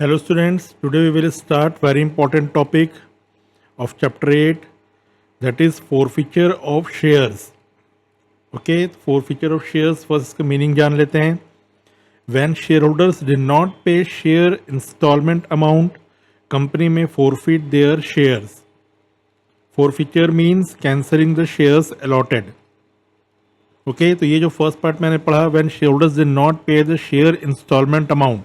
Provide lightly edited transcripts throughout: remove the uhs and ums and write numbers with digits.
Hello students, today we will start very important topic of chapter 8, that is forfeiture of shares. Okay, forfeiture of shares, first इसका meaning जान लेते हैं. When shareholders did not pay share installment amount, company may forfeit their shares. Forfeiture means cancelling the shares allotted. Okay, तो ये जो first part मैंने पढ़ा, when shareholders did not pay the share installment amount,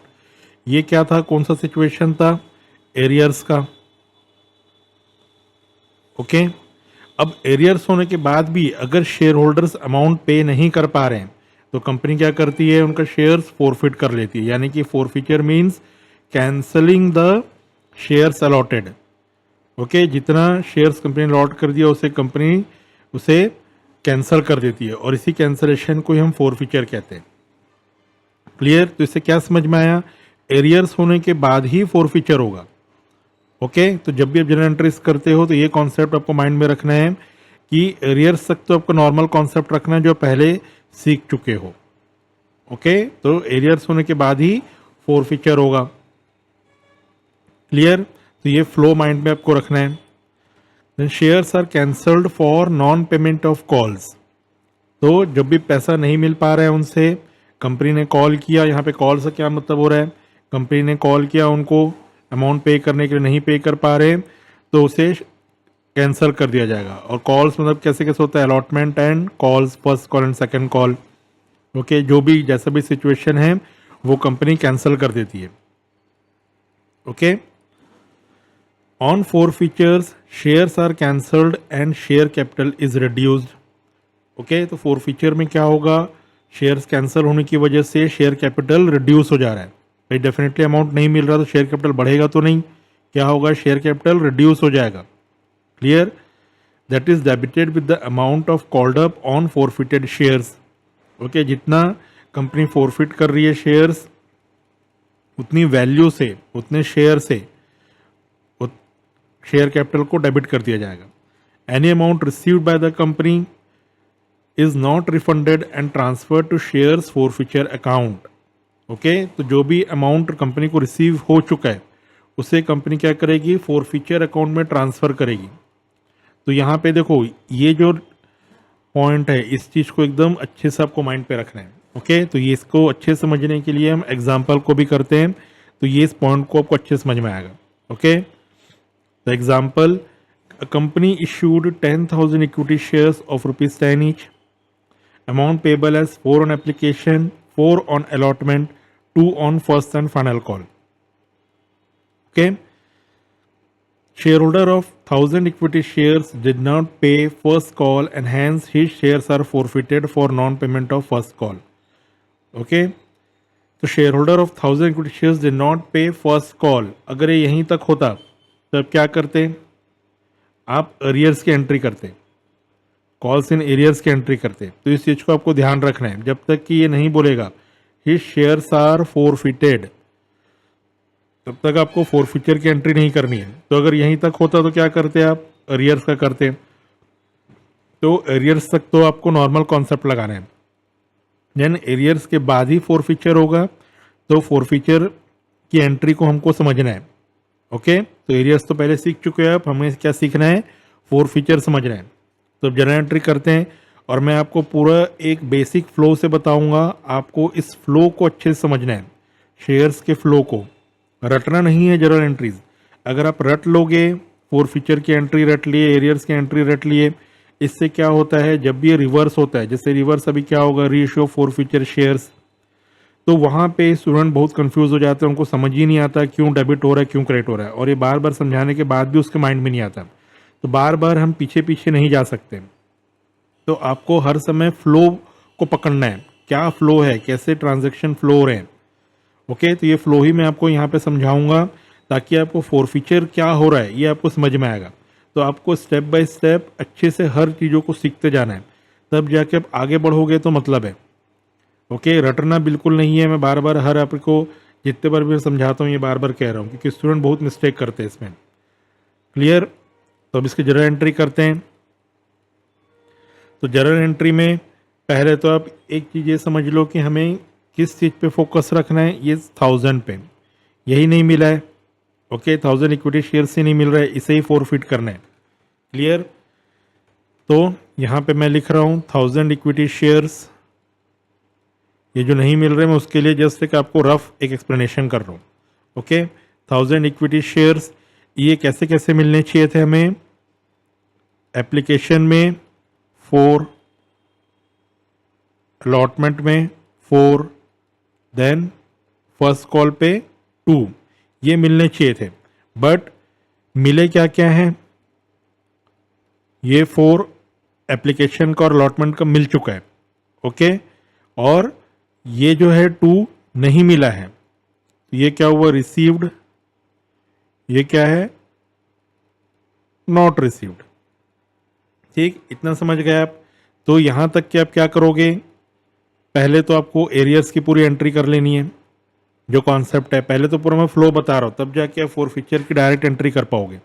ये क्या था, कौन सा सिचुएशन था, एरियर्स का. ओके, अब एरियर्स होने के बाद भी अगर शेयर होल्डर्स अमाउंट पे नहीं कर पा रहे हैं तो कंपनी क्या करती है, उनका शेयर्स फोरफिट कर लेती है. यानी कि forfeiture means cancelling the shares allotted. Okay, जितना शेयर्स कंपनी अलॉट कर दिया उसे कंपनी उसे कैंसिल कर देती है और इसी कैंसलेशन को ही हम फोरफिचर कहते हैं. क्लियर? तो इससे क्या समझ में आया, एरियर्स होने के बाद ही फोरफिचर होगा. ओके, तो जब भी आप जनरल एंट्रीज करते हो तो ये कॉन्सेप्ट आपको माइंड में रखना है कि एरियर्स तक तो आपको नॉर्मल कॉन्सेप्ट रखना है जो पहले सीख चुके हो. ओके, तो एरियर्स होने के बाद ही फोरफिचर होगा. क्लियर? तो ये फ्लो माइंड में आपको रखना है. Then shares are cancelled for non payment of calls. तो जब भी पैसा नहीं मिल पा रहा है उनसे, कंपनी ने कॉल किया, यहाँ पे कॉल से क्या मतलब हो रहा है, कंपनी ने कॉल किया, उनको अमाउंट पे करने के लिए नहीं पे कर पा रहे तो उसे कैंसिल कर दिया जाएगा. और कॉल्स मतलब कैसे कैसे होता है, allotment and calls, first call and second call. Okay, जो भी जैसा भी सिचुएशन है वो कंपनी कैंसिल कर देती है. Okay, on forfeitures shares are cancelled and share capital is reduced. Okay, तो फोरफिचर में क्या होगा, शेयर्स कैंसिल होने की वजह से शेयर कैपिटल रिड्यूस हो जा रहा है. भाई डेफिनेटली अमाउंट नहीं मिल रहा तो शेयर कैपिटल बढ़ेगा तो नहीं, क्या होगा, शेयर कैपिटल रिड्यूस हो जाएगा. Clear? That is debited with the amount of called up on forfeited shares. Okay, जितना कंपनी फोरफिट कर रही है शेयर्स उतनी वैल्यू से, उतने शेयर से शेयर कैपिटल को डेबिट कर दिया जाएगा. Any amount received by the company is not refunded and transfer to shares forfeiture account. Okay, तो जो भी अमाउंट कंपनी को रिसीव हो चुका है उसे कंपनी क्या करेगी, फोरफिचर अकाउंट में ट्रांसफ़र करेगी. तो यहाँ पे देखो ये जो पॉइंट है इस चीज़ को एकदम अच्छे से आपको माइंड पे रखना है. ओके, तो ये इसको अच्छे समझने के लिए हम एग्जाम्पल को भी करते हैं तो ये इस पॉइंट को आपको अच्छे समझ में आएगा. Okay, the example, a company issued 10,000 equity shares of ₹10 each. Amount payable as 4 on application, 4 on allotment, 2 on first and final call. Okay. Shareholder of 1,000 equity shares did not pay first call and hence his shares are forfeited for non-payment of first call. Okay. तो shareholder of 1,000 equity shares did not pay first call. अगर ये यहीं तक होता तब क्या करते, आप अरियर्स की एंट्री करते, कॉल्स इन एरियर्स की एंट्री करते. तो इस चीज़ को आपको ध्यान रखना है, जब तक कि ये नहीं बोलेगा हिज शेयर्स आर फोरफिटेड तब तक आपको फोरफिचर की एंट्री नहीं करनी है. तो अगर यहीं तक होता तो क्या करते आप, एरियर्स का करते. तो एरियर्स तक तो आपको नॉर्मल कॉन्सेप्ट लगाना है. देन एरियर्स के बाद ही फोरफिचर होगा, तो फोरफिचर की एंट्री को हमको समझना है. ओके, तो एरियर्स तो पहले सीख चुके हैं, आप हमें क्या सीखना है, फोरफिचर समझना है. तो जनरल एंट्री करते हैं और मैं आपको पूरा एक बेसिक फ्लो से बताऊंगा. आपको इस फ्लो को अच्छे से समझना है, शेयर्स के फ्लो को रटना नहीं है. जनरल एंट्रीज अगर आप रट लोगे, फोरफिचर की एंट्री रट लिए, एरियर्स की एंट्री रट लिए, इससे क्या होता है, जब भी ये रिवर्स होता है, जैसे रिवर्स अभी क्या होगा, रीइश्यू ऑफ फोरफिचर शेयर्स, तो वहाँ पे स्टूडेंट बहुत कंफ्यूज हो जाते हैं, उनको समझ ही नहीं आता क्यों डेबिट हो रहा है, क्यों क्रेडिट हो रहा है, और ये बार बार समझाने के बाद भी उसके माइंड में नहीं आता. तो बार बार हम पीछे पीछे नहीं जा सकते. तो आपको हर समय फ्लो को पकड़ना है, क्या फ्लो है, कैसे ट्रांजैक्शन फ्लो हो रहे हैं. ओके, तो ये फ्लो ही मैं आपको यहाँ पे समझाऊंगा ताकि आपको फोरफिचर क्या हो रहा है ये आपको समझ में आएगा. तो आपको स्टेप बाय स्टेप अच्छे से हर चीज़ों को सीखते जाना है, तब जाके आप आगे बढ़ोगे तो मतलब है. ओके, रटना बिल्कुल नहीं है. मैं बार बार हर आपको जितने बार भी समझाता हूँ ये बार बार कह रहा हूँ क्योंकि स्टूडेंट बहुत मिस्टेक करते हैं इसमें. क्लियर? तो अब इसकी जनरल एंट्री करते हैं. तो जनरल एंट्री में पहले तो आप एक चीज़ ये समझ लो कि हमें किस चीज़ पे फोकस रखना है, ये 1,000 पे. यही नहीं मिला है, ओके 1000 इक्विटी शेयर से नहीं मिल रहा है, इसे ही फॉरफिट करना है। क्लियर? तो यहाँ पे मैं लिख रहा हूँ 1000 इक्विटी शेयर्स, ये जो नहीं मिल रहे मैं उसके लिए जस्ट एक आपको रफ एक एक्सप्लेनेशन कर रहा हूँ। ओके 1000 इक्विटी शेयर्स ये कैसे कैसे मिलने चाहिए थे हमें? एप्लीकेशन में 4, अलॉटमेंट में 4, देन फर्स्ट कॉल पे 2, ये मिलने चाहिए थे। बट मिले क्या क्या है? ये 4 एप्लीकेशन का और अलॉटमेंट का मिल चुका है, ओके और ये जो है 2 नहीं मिला है। तो ये क्या हुआ? रिसीव्ड। ये क्या है? Not received. ठीक, इतना समझ गए आप? तो यहां तक कि आप क्या करोगे? पहले तो आपको एरियर्स की पूरी एंट्री कर लेनी है, जो कॉन्सेप्ट है। पहले तो पूरा मैं फ्लो बता रहा हूं, तब जाके आप फॉरफीचर की डायरेक्ट एंट्री कर पाओगे।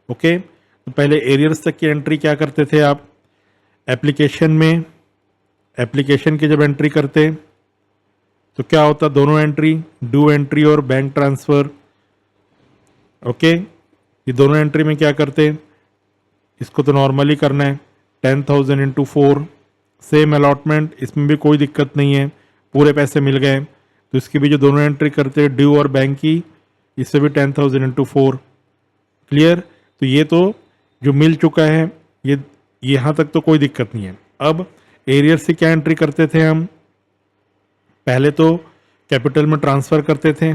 ओके तो पहले एरियर्स तक की एंट्री क्या करते थे आप? एप्लीकेशन में, एप्लीकेशन की जब एंट्री करते तो क्या होता? दोनों एंट्री, डू एंट्री और बैंक ट्रांसफर। ओके ये दोनों एंट्री में क्या करते? इसको तो नॉर्मली करना है, 10,000 इंटू 4, सेम अलॉटमेंट, इसमें भी कोई दिक्कत नहीं है, पूरे पैसे मिल गए। तो इसकी भी जो दोनों एंट्री करते ड्यू और बैंक की, इससे भी 10,000 इंटू 4। क्लियर? तो ये तो जो मिल चुका है, ये यहाँ तक तो कोई दिक्कत नहीं है। अब एरियर से क्या एंट्री करते थे हम? पहले तो कैपिटल में ट्रांसफर करते थे,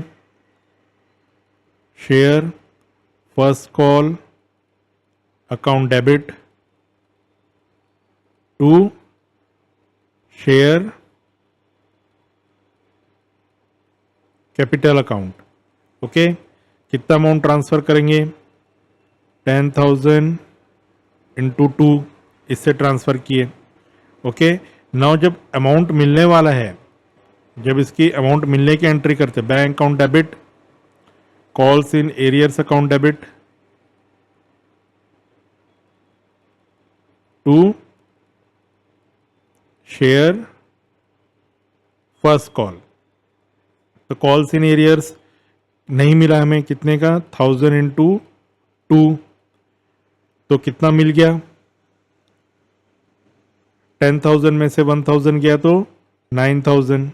share first call account debit to share capital account. Okay कितना अमाउंट ट्रांसफर करेंगे? 10,000 इंटू 2, इससे ट्रांसफर किए। ओके नाउ जब अमाउंट मिलने वाला है, जब इसकी अमाउंट मिलने की एंट्री करते, bank account debit, calls in arrears account debit to share first call. तो कॉल्स इन एरियर्स नहीं मिला हमें, कितने का? 1000 इंटू 2, तो कितना मिल गया? 10,000 में से 1,000 गया तो 9,000,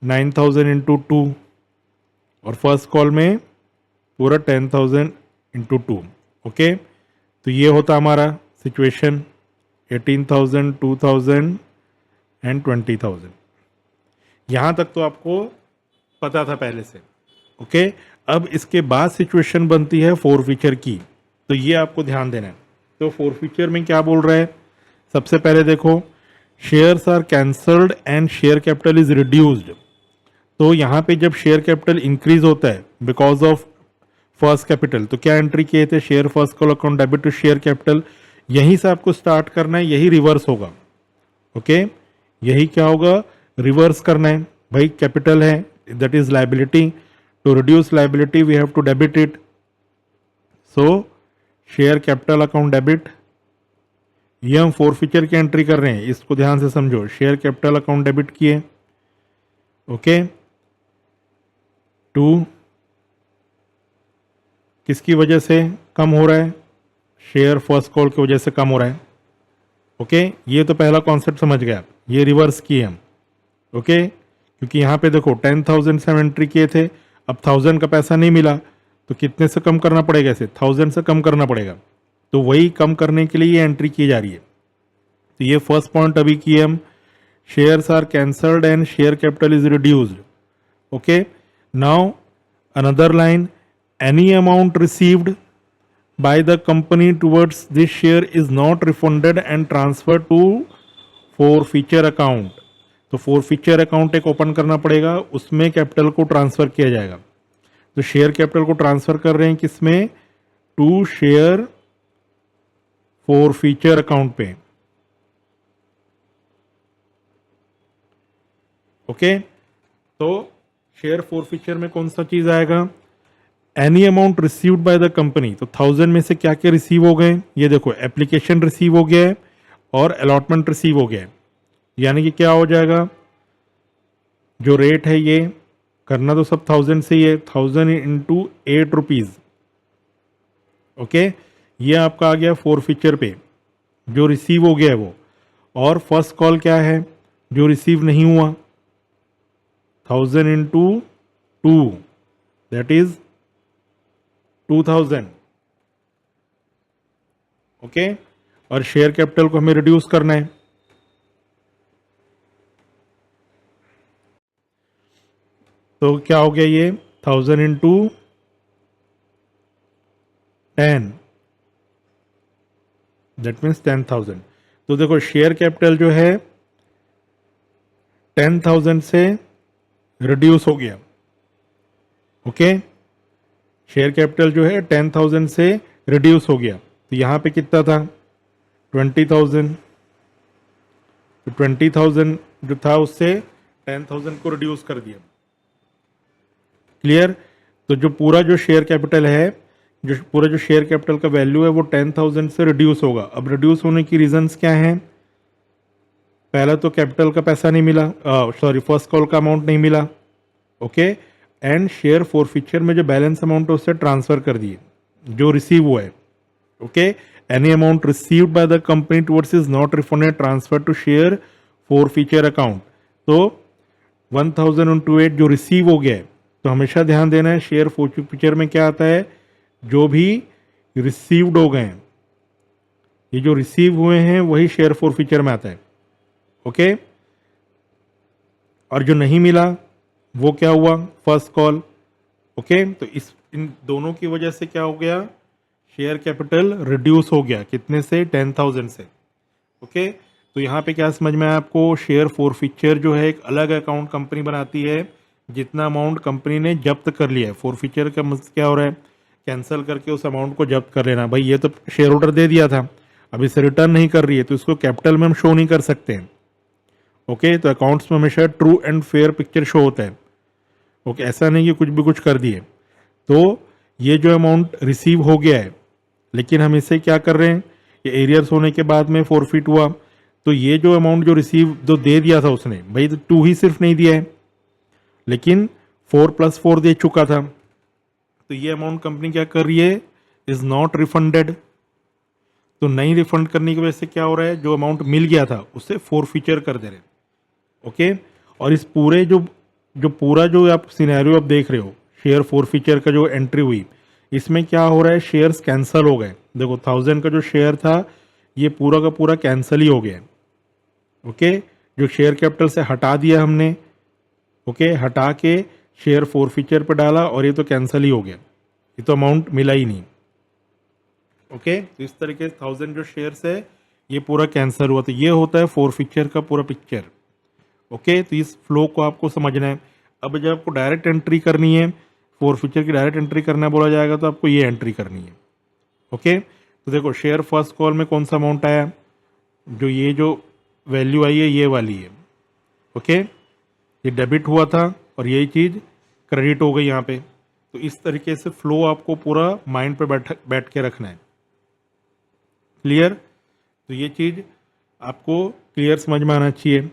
9,000 इंटू 2 और फर्स्ट कॉल में पूरा 10,000 इंटू 2। ओके तो ये होता हमारा सिचुएशन, 18,000, 2,000 एंड 20,000। यहाँ तक तो आपको पता था पहले से। ओके अब इसके बाद सिचुएशन बनती है फॉरफीचर की, तो ये आपको ध्यान देना है। तो फॉरफीचर में क्या बोल रहा है? सबसे पहले देखो, shares are cancelled and share capital is reduced. तो यहाँ पे जब शेयर कैपिटल इंक्रीज होता है बिकॉज ऑफ फर्स्ट कैपिटल, तो क्या एंट्री किए थे? Share first call account debit to share capital. यहीं से आपको स्टार्ट करना है, यही रिवर्स होगा। ओके यही क्या होगा? रिवर्स करना है। भाई कैपिटल है, that is liability, to reduce liability we have to debit it. So share capital account debit, ये हम फॉरफीचर की एंट्री कर रहे हैं, इसको ध्यान से समझो। शेयर कैपिटल अकाउंट डेबिट किए, ओके टू किसकी वजह से कम हो रहा है? शेयर फर्स्ट कॉल की वजह से कम हो रहा है। ओके ये तो पहला कॉन्सेप्ट समझ गया, ये रिवर्स किए हम। ओके क्योंकि यहाँ पे देखो 10,000 से हम एंट्री किए थे, अब 1000 का पैसा नहीं मिला, तो कितने से कम करना पड़ेगा? इसे 1000 से कम करना पड़ेगा। तो वही कम करने के लिए ये एंट्री की जा रही है। तो ये फर्स्ट पॉइंट अभी किए हम, shares are cancelled and share capital is reduced. Okay now another line, any amount received by the company towards this share is not refunded and transferred to forfeiture account। तो forfeiture account एक open करना पड़ेगा, उसमें capital को transfer किया जाएगा। तो share capital को ट्रांसफर कर रहे हैं किसमें? टू शेयर forfeiture अकाउंट पे। ओके तो शेयर forfeiture में कौन सा चीज आएगा? Any amount received by the company. तो 1000 में से क्या क्या रिसीव हो गए? ये देखो, एप्लीकेशन रिसीव हो गया है और अलॉटमेंट रिसीव हो गया है। यानी कि क्या हो जाएगा? जो रेट है ये करना तो सब 1000 से ही है, 1000 इंटू 8 रुपीज़। ओके, ये आपका आ गया फोरफीचर पे जो रिसीव हो गया है वो। और फर्स्ट कॉल क्या है जो रिसीव नहीं हुआ, 1000 इंटू 2 दैट इज 2000। ओके, और शेयर कैपिटल को हमें रिड्यूस करना है। तो क्या हो गया ये 1000 इंटू 10 दैट मीन्स 10,000। तो देखो शेयर कैपिटल जो है 10,000 से रिड्यूस हो गया। ओके, शेयर कैपिटल जो है 10,000 से रिड्यूस हो गया। तो यहाँ पे कितना था 20,000, तो 20,000 जो था उससे 10,000 को रिड्यूस कर दिया। क्लियर। तो जो पूरा जो शेयर कैपिटल है, जो पूरा जो शेयर कैपिटल का वैल्यू है वो 10,000 से रिड्यूस होगा। अब रिड्यूस होने की रीजंस क्या हैं? पहला तो कैपिटल का पैसा नहीं मिला, सॉरी फर्स्ट कॉल का अमाउंट नहीं मिला। ओके, एंड शेयर फॉरफीचर में जो बैलेंस अमाउंट है उससे ट्रांसफर कर दिए जो रिसीव हुआ है। Okay, any amount received by the company towards is not refunded transfer to share forfeiture account. तो 1000 इंटू 8 जो रिसीव हो गया है, तो हमेशा ध्यान देना है शेयर फॉरफीचर में क्या आता है, जो भी रिसीव्ड हो गए हैं, ये जो रिसीव हुए हैं वही शेयर फॉरफीचर में आता है। ओके, और जो नहीं मिला वो क्या हुआ, फर्स्ट कॉल। ओके, तो इन दोनों की वजह से क्या हो गया, शेयर कैपिटल रिड्यूस हो गया। कितने से, 10,000 से। ओके, तो यहाँ पे क्या समझ में आया आपको, शेयर फॉरफीचर जो है एक अलग अकाउंट कंपनी बनाती है। जितना अमाउंट कंपनी ने जब्त कर लिया है, फॉरफीचर का मतलब क्या हो रहा है, कैंसिल करके उस अमाउंट को जब्त कर लेना। भाई ये तो शेयर होल्डर दे दिया था, अब इसे रिटर्न नहीं कर रही है, तो इसको कैपिटल में हम शो नहीं कर सकते हैं। ओके, तो अकाउंट्स में हमेशा true and fair picture show होता है। ओके, ऐसा नहीं कि कुछ भी कुछ कर दिए। तो ये जो अमाउंट रिसीव हो गया है, लेकिन हम इसे क्या कर रहे हैं, ये एरियर्स होने के बाद में फॉरफिट हुआ, तो ये जो अमाउंट जो रिसीव जो दे दिया था उसने, भाई तो 2 ही सिर्फ नहीं दिया है, लेकिन 4 + 4 दे चुका था। तो ये अमाउंट कंपनी क्या कर रही है, इज नॉट रिफंडेड। तो नहीं रिफंड करने की वजह से क्या हो रहा है, जो अमाउंट मिल गया था उससे फॉरफीचर कर दे रहे हैं। ओके, और इस पूरे जो पूरा जो आप सिनेरियो आप देख रहे हो, शेयर फॉरफीचर का जो एंट्री हुई, इसमें क्या हो रहा है, शेयर्स कैंसिल हो गए। देखो 1000 का जो शेयर था ये पूरा का पूरा कैंसिल ही हो गया। ओके, जो शेयर कैपिटल से हटा दिया हमने, ओके, हटा के शेयर फॉरफीचर पे डाला और ये तो कैंसिल ही हो गया, ये तो अमाउंट मिला ही नहीं। ओके, तो इस तरीके से 1000 जो शेयर्स है ये पूरा कैंसिल हुआ। तो ये होता है फॉरफीचर का पूरा पिक्चर। ओके, तो इस फ्लो को आपको समझना है। अब जब आपको डायरेक्ट एंट्री करनी है, फॉरफीचर की डायरेक्ट एंट्री करना बोला जाएगा, तो आपको ये एंट्री करनी है। ओके, तो देखो शेयर फर्स्ट कॉल में कौन सा अमाउंट आया, जो ये जो वैल्यू आई है ये वाली है। ओके, ये डेबिट हुआ था और यही चीज़ क्रेडिट हो गई यहाँ पे। तो इस तरीके से फ्लो आपको पूरा माइंड पे बैठ के रखना है। क्लियर। तो ये चीज़ आपको क्लियर समझ में आना चाहिए।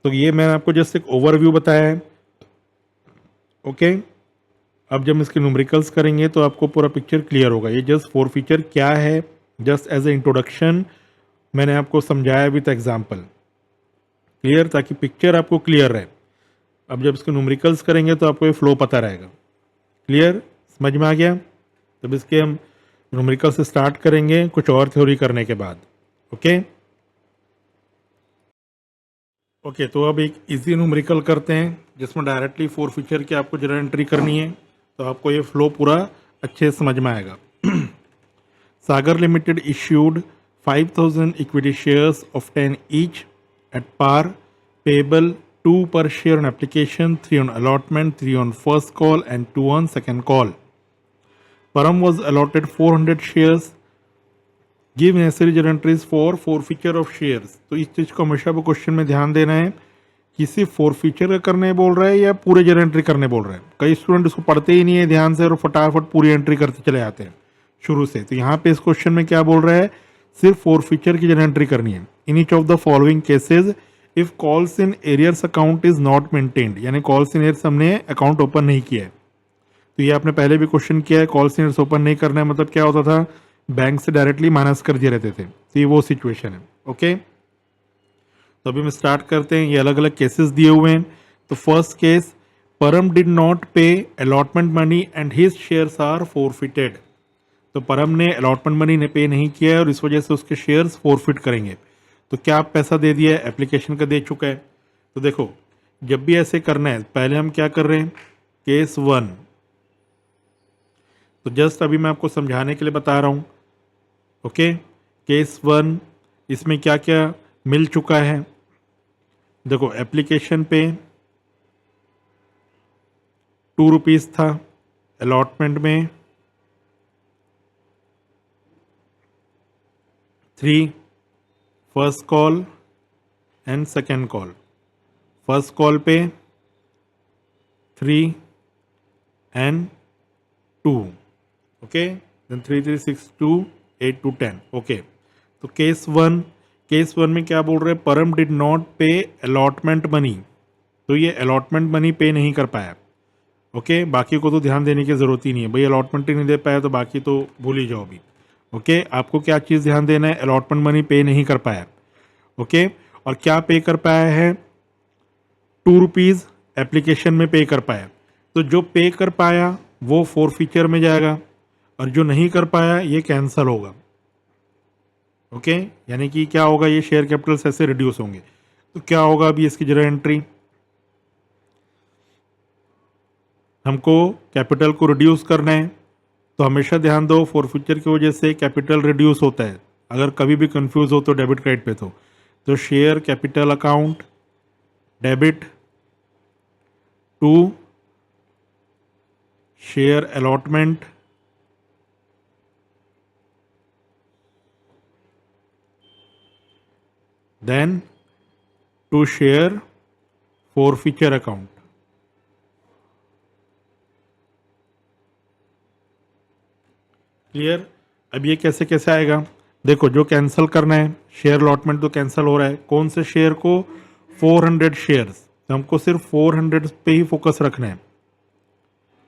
तो ये मैंने आपको जस्ट एक ओवरव्यू बताया है। ओके, अब जब हम इसके न्यूमेरिकल्स करेंगे तो आपको पूरा पिक्चर क्लियर होगा। ये जस्ट फॉरफीचर क्या है, जस्ट एज ए इंट्रोडक्शन मैंने आपको समझाया विथ एग्जाम्पल। क्लियर, ताकि पिक्चर आपको क्लियर रहे। अब जब इसके न्यूमेरिकल्स करेंगे तो आपको ये फ्लो पता रहेगा। क्लियर, समझ में आ गया। तब इसके हम न्यूमेरिकल से स्टार्ट करेंगे कुछ और थ्योरी करने के बाद। ओके ओके, तो अब एक इजी न्यूमेरिकल करते हैं जिसमें डायरेक्टली फॉरफीचर की आपको जरा एंट्री करनी है, तो आपको ये फ्लो पूरा अच्छे से समझ में आएगा। Sagar limited issued 5000 equity shares of 10 each at par, payable 2 per share on application, 3 on allotment, 3 on first call and 2 on second call. Param was allotted 400 shares. Give necessary journal entries for forfeiture of shares. तो इस चीज़ को हमेशा वो question में ध्यान देना है कि सिर्फ फॉरफीचर का करने बोल रहा है या पूरे जर्नल एंट्री करने बोल रहा है। कई स्टूडेंट इसको पढ़ते ही नहीं है ध्यान से और फटाफट पूरी एंट्री करते चले जाते हैं शुरू से। तो यहाँ पे इस क्वेश्चन में क्या बोल रहा है, सिर्फ फॉरफीचर की जर्नल एंट्री करनी है। In each of the following cases if calls in arrears account is not maintained, यानी कॉल्स इन एरियर्स हमने अकाउंट ओपन नहीं किया है। तो ये आपने पहले भी क्वेश्चन किया है, कॉल्स इन एरियर्स ओपन नहीं करना है मतलब क्या होता था, बैंक से डायरेक्टली माइनस कर दिए रहते थे। तो ये वो सिचुएशन है। ओके, तो अभी हम स्टार्ट करते हैं। ये अलग अलग केसेस दिए हुए हैं। तो first case, Param did not pay allotment money and his shares are forfeited. तो परम ने अलॉटमेंट मनी ने पे नहीं किया है और इस वजह से उसके शेयर्स फोरफिट करेंगे। तो क्या आप पैसा दे दिया है, एप्लीकेशन का दे चुका है। तो देखो, जब भी ऐसे करना है पहले हम क्या कर रहे हैं, केस 1। तो जस्ट अभी मैं आपको समझाने के लिए बता रहा हूँ। ओके, केस 1 इसमें क्या क्या मिल चुका है। देखो, एप्लीकेशन पे 2 रुपीज़ था, अलॉटमेंट में 3, first call and second call. First call पे 3 एंड 2। Okay, then 3 3 6 2 8 2 10। ओके, तो केस 1 में क्या बोल रहे हैं, Param did not pay allotment money. तो ये अलॉटमेंट मनी पे नहीं कर पाया। ओके, बाकी को तो ध्यान देने की ज़रूरत ही नहीं है भाई, अलॉटमेंट ही नहीं दे पाया तो बाकी तो भूल ही जाओ अभी। ओके, आपको क्या चीज़ ध्यान देना है, अलॉटमेंट मनी पे नहीं कर पाया। ओके, और क्या पे कर पाया है, 2 रुपीज़ एप्लीकेशन में पे कर पाया। तो जो पे कर पाया वो फोरफीचर में जाएगा और जो नहीं कर पाया ये कैंसिल होगा। ओके, यानी कि क्या होगा, ये शेयर कैपिटल ऐसे रिड्यूस होंगे। तो क्या होगा अभी इसकी जरा एंट्री, हमको कैपिटल को रिड्यूस करना है। तो हमेशा ध्यान दो, फोरफीचर की वजह से कैपिटल रिड्यूस होता है। अगर कभी भी कंफ्यूज हो तो डेबिट क्रेडिट पे तो share capital account debit to share allotment then to share forfeiture account. Clear. अब ये कैसे कैसे आएगा, देखो जो कैंसिल करना है, शेयर अलॉटमेंट तो कैंसिल हो रहा है, कौन से शेयर को, 400 शेयर्स। तो हमको सिर्फ 400 पे ही फोकस रखना है,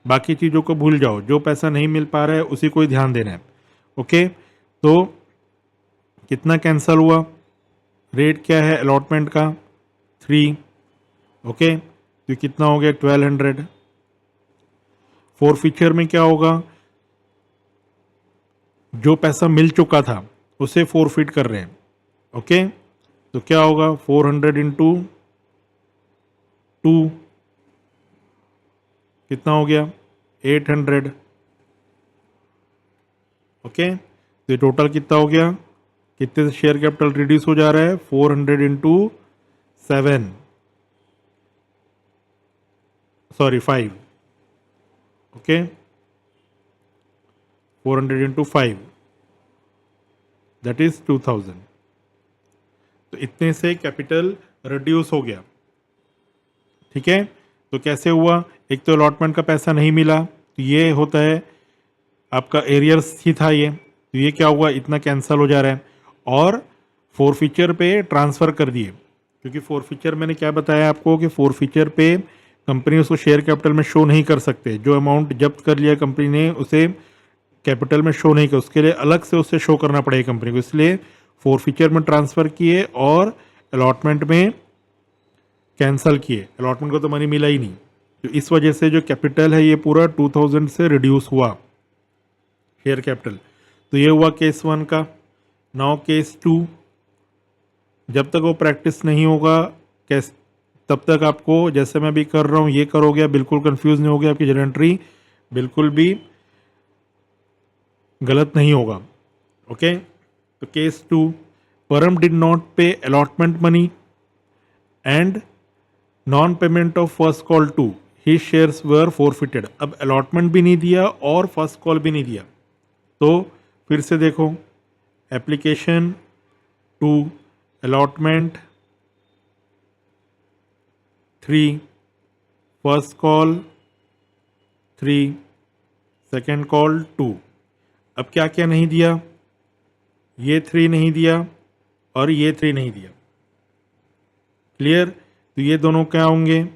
बाकी चीज़ों को भूल जाओ। जो पैसा नहीं मिल पा रहा है उसी को ही ध्यान देना है। ओके, तो कितना कैंसिल हुआ, रेट क्या है अलॉटमेंट का, 3। ओके, तो कितना हो गया, 1200। फोरफीचर में क्या होगा, जो पैसा मिल चुका था उसे फोरफिट कर रहे हैं। ओके, तो क्या होगा, 400 इंटू 2 कितना हो गया, 800। ओके, तो टोटल कितना हो गया, कितने से शेयर कैपिटल रिड्यूस हो जा रहा है, 400 into 7, sorry 5। Okay, 400 into 5 that is 2000। तो इतने से कैपिटल रिड्यूस हो गया। ठीक है, तो कैसे हुआ, एक तो अलॉटमेंट का पैसा नहीं मिला, तो ये होता है आपका एरियर्स ही था ये, तो ये क्या हुआ, इतना कैंसिल हो जा रहा है। और फोरफीचर पे ट्रांसफ़र कर दिए, क्योंकि फोरफीचर मैंने क्या बताया आपको कि फोरफीचर पे कंपनी उसको शेयर कैपिटल में शो नहीं कर सकते। जो अमाउंट जब्त कर लिया कंपनी ने उसे कैपिटल में शो नहीं कर, उसके लिए अलग से उसे शो करना पड़ेगा कंपनी को, इसलिए फोरफीचर में ट्रांसफ़र किए और अलॉटमेंट में कैंसिल किए। अलॉटमेंट को तो मनी मिला ही नहीं, तो इस वजह से जो कैपिटल है ये पूरा 2000 से रिड्यूस हुआ शेयर कैपिटल। तो ये हुआ केस 1 का। नाउ केस 2, जब तक वो प्रैक्टिस नहीं होगा कैस तब तक आपको, जैसे मैं भी कर रहा हूँ ये करोगे, बिल्कुल कंफ्यूज नहीं होगी, आपकी जनरल एंट्री बिल्कुल भी गलत नहीं होगा। ओके, तो case 2, Param did not pay allotment money and non payment of first call to he shares were forfeited. अब अलॉटमेंट भी नहीं दिया और फर्स्ट कॉल भी नहीं दिया, तो फिर से देखो, application to allotment 3, first call 3, second call 2। अब क्या क्या नहीं दिया, ये 3 नहीं दिया और ये 3 नहीं दिया। क्लियर? तो ये दोनों क्या होंगे,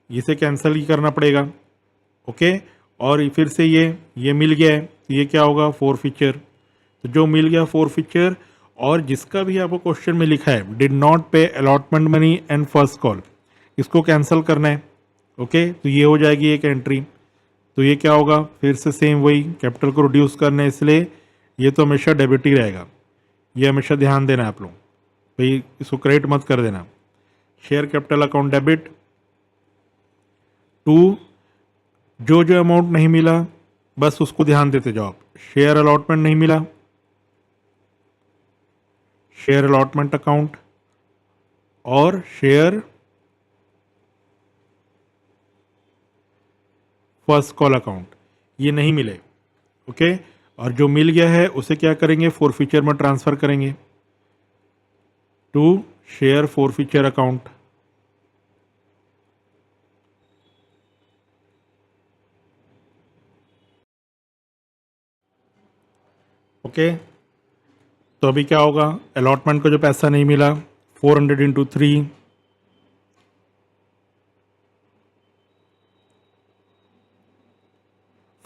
इसे कैंसिल ही करना पड़ेगा। ओके, और फिर से ये मिल गया है, तो ये क्या होगा, फोरफीचर। तो जो मिल गया फोरफीचर, और जिसका भी आपको क्वेश्चन में लिखा है did not pay allotment money and first call, इसको कैंसिल करना है। ओके, तो ये हो जाएगी एक एंट्री। तो ये क्या होगा, फिर से सेम वही, कैपिटल को रिड्यूस करना है, इसलिए ये तो हमेशा डेबिट ही रहेगा। ये हमेशा ध्यान देना है आप लोग, भाई इसको क्रेडिट मत कर देना। Share capital account debit to, जो जो अमाउंट नहीं मिला बस उसको ध्यान देते जाओ आप। शेयर अलॉटमेंट नहीं मिला, शेयर अलॉटमेंट अकाउंट, और शेयर फर्स्ट कॉल अकाउंट, ये नहीं मिले। ओके, और जो मिल गया है उसे क्या करेंगे, फोरफीचर में ट्रांसफर करेंगे to share forfeiture account. Okay, तो अभी क्या होगा, अलॉटमेंट को जो पैसा नहीं मिला 400 इंटू 3,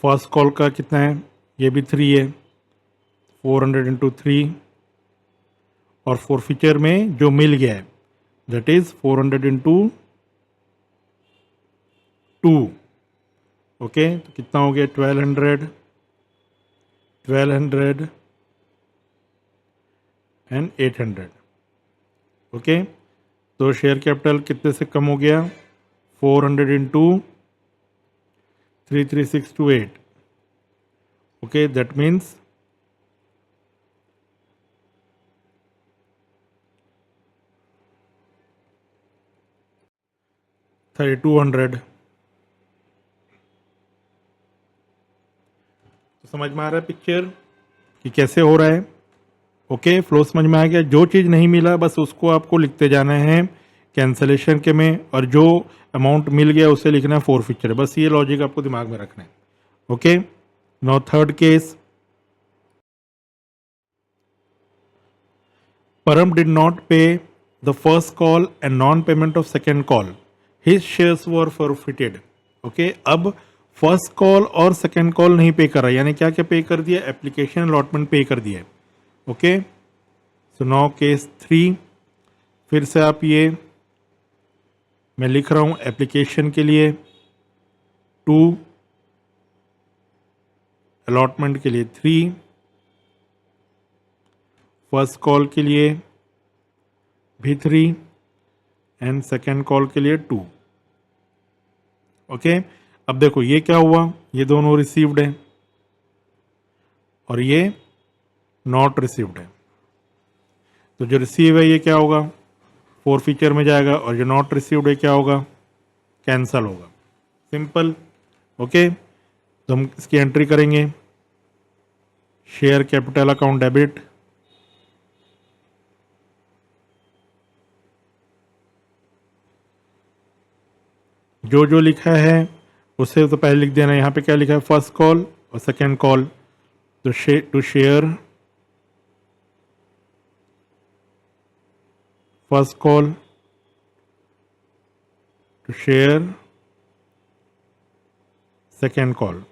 फर्स्ट कॉल का कितना है, ये भी 3 है, 400 इंटू 3, और फोरफीचर में जो मिल गया है दैट इज 400 इंटू 2। ओके, तो कितना हो गया, 1200 एंड 800। ओके, तो शेयर कैपिटल कितने से कम हो गया, 400 इंटू 33628। Okay, that means 3200। तो समझ में आ रहा है पिक्चर कि कैसे हो रहा है। ओके, फ्लो समझ में आ गया। जो चीज़ नहीं मिला बस उसको आपको लिखते जाना है कैंसलेशन के में, और जो अमाउंट मिल गया उसे लिखना है फोरफीचर। बस ये लॉजिक आपको दिमाग में रखना है। Okay, now third case, Param did not पे the first call and non payment of second call, his shares were forfeited. Okay, अब फर्स्ट कॉल और सेकेंड कॉल नहीं पे कर रहा, यानी क्या क्या पे कर दिया, एप्लीकेशन अलॉटमेंट पे कर दिया है। ओके, सो नाउ केस 3, फिर से आप ये मैं लिख रहा हूं एप्लीकेशन के लिए 2, अलॉटमेंट के लिए 3, फर्स्ट कॉल के लिए भी 3 एंड सेकेंड कॉल के लिए 2। ओके, अब देखो ये क्या हुआ, ये दोनों रिसीव्ड है और ये नॉट रिसीव्ड है। तो जो रिसीव है ये क्या होगा, फोरफीचर में जाएगा, और जो नॉट रिसीव्ड है क्या होगा, कैंसल होगा। सिंपल। ओके, तो हम इसकी एंट्री करेंगे, शेयर कैपिटल अकाउंट डेबिट, जो जो लिखा है उसे तो पहले लिख देना। यहाँ पे क्या लिखा है, फर्स्ट कॉल और सेकेंड कॉल, तो to share first call, to share second call.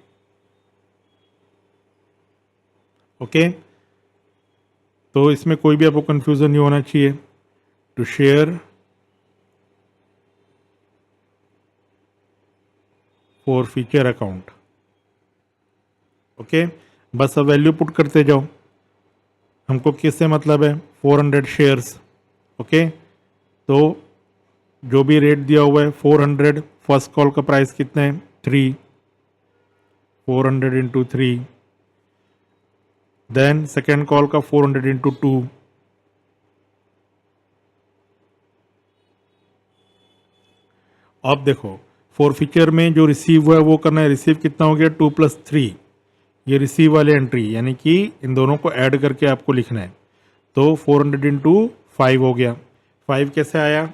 Okay, तो इसमें कोई भी आपको कंफ्यूजन नहीं होना चाहिए। To share forfeiture account. Okay, बस अब वैल्यू पुट करते जाओ। हमको किससे मतलब है, 400 शेयर्स। ओके, तो जो भी रेट दिया हुआ है 400, फर्स्ट कॉल का प्राइस कितना है 3, 400 इंटू 3, देन सेकेंड कॉल का 400 इंटू 2, अब देखो फोरफीचर में जो रिसीव हुआ है वो करना है, रिसीव कितना हो गया 2 + 3, ये रिसीव वाली एंट्री, यानी कि इन दोनों को ऐड करके आपको लिखना है। तो 400 इंटू 5 हो गया। 5 कैसे आया,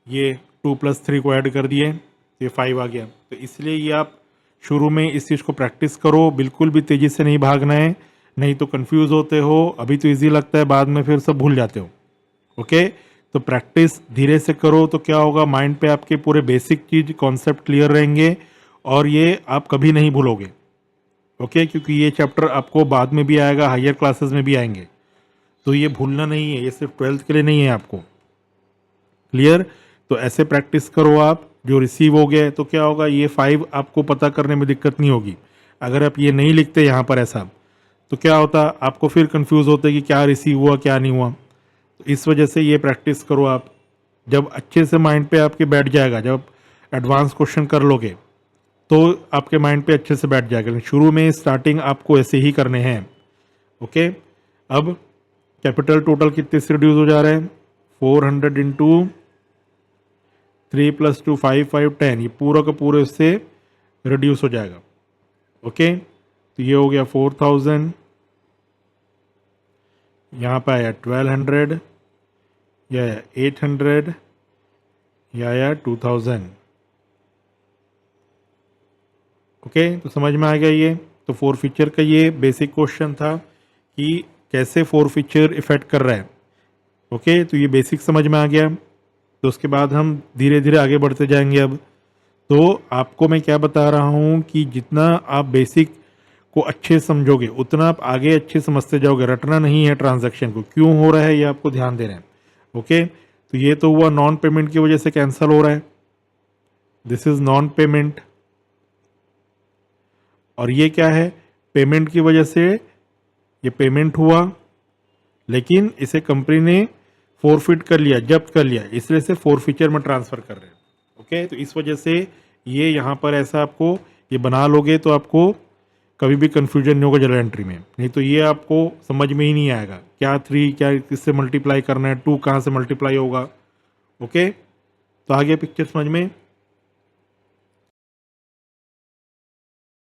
ये 2 + 3 को ऐड कर दिए, तो ये 5 आ गया। तो इसलिए ये आप शुरू में इस चीज़ को प्रैक्टिस करो, बिल्कुल भी तेज़ी से नहीं भागना है, नहीं तो कंफ्यूज होते हो। अभी तो इजी लगता है, बाद में फिर सब भूल जाते हो। ओके, तो प्रैक्टिस धीरे से करो तो क्या होगा, माइंड पे आपके पूरे बेसिक चीज कॉन्सेप्ट क्लियर रहेंगे और ये आप कभी नहीं भूलोगे। ओके, क्योंकि ये चैप्टर आपको बाद में भी आएगा, हायर क्लासेस में भी आएंगे, तो ये भूलना नहीं है, ये सिर्फ 12th के लिए नहीं है आपको। क्लियर? तो ऐसे प्रैक्टिस करो आप। जो रिसीव हो गया तो क्या होगा, ये 5 आपको पता करने में दिक्कत नहीं होगी। अगर आप ये नहीं लिखते यहाँ पर ऐसा, तो क्या होता, आपको फिर कंफ्यूज होता कि क्या रिसीव हुआ क्या नहीं हुआ। तो इस वजह से ये प्रैक्टिस करो आप। जब अच्छे से माइंड पे आपके बैठ जाएगा, जब एडवांस क्वेश्चन कर लोगे तो आपके माइंड पे अच्छे से बैठ जाएगा। लेकिन शुरू में स्टार्टिंग आपको ऐसे ही करने हैं। ओके, अब कैपिटल टोटल कितने से रिड्यूस हो जा रहे हैं, 400 इंटू 3 + 2 5 5 10, ये पूरा का पूरा इससे रिड्यूस हो जाएगा। ओके, तो ये हो गया 4000, यहाँ पे आया 1200, या 800, या 2000। ओके, तो समझ में आ गया ये। तो फोर फीचर का ये बेसिक क्वेश्चन था कि कैसे फोर फीचर इफेक्ट कर रहा है। ओके, तो ये बेसिक समझ में आ गया। तो उसके बाद हम धीरे धीरे आगे बढ़ते जाएंगे। अब तो आपको मैं क्या बता रहा हूँ कि जितना आप बेसिक को अच्छे समझोगे उतना आप आगे अच्छे समझते जाओगे। रटना नहीं है ट्रांजैक्शन को, क्यों हो रहा है ये आपको ध्यान देना है। ओके, तो ये तो हुआ नॉन पेमेंट की वजह से कैंसिल हो रहा है, दिस इज नॉन पेमेंट। और ये क्या है, पेमेंट की वजह से ये पेमेंट हुआ, लेकिन इसे कंपनी ने फोरफिट कर लिया, जब्त कर लिया, इसलिए से फोर फीचर में ट्रांसफर कर रहे हैं। ओके, तो इस वजह से ये यहाँ पर ऐसा आपको ये बना लोगे तो आपको कभी भी कंफ्यूजन नहीं होगा जनरल एंट्री में। नहीं तो ये आपको समझ में ही नहीं आएगा, क्या 3 क्या किससे मल्टीप्लाई करना है, 2 कहाँ से मल्टीप्लाई होगा। ओके, तो आ गया पिक्चर समझ में।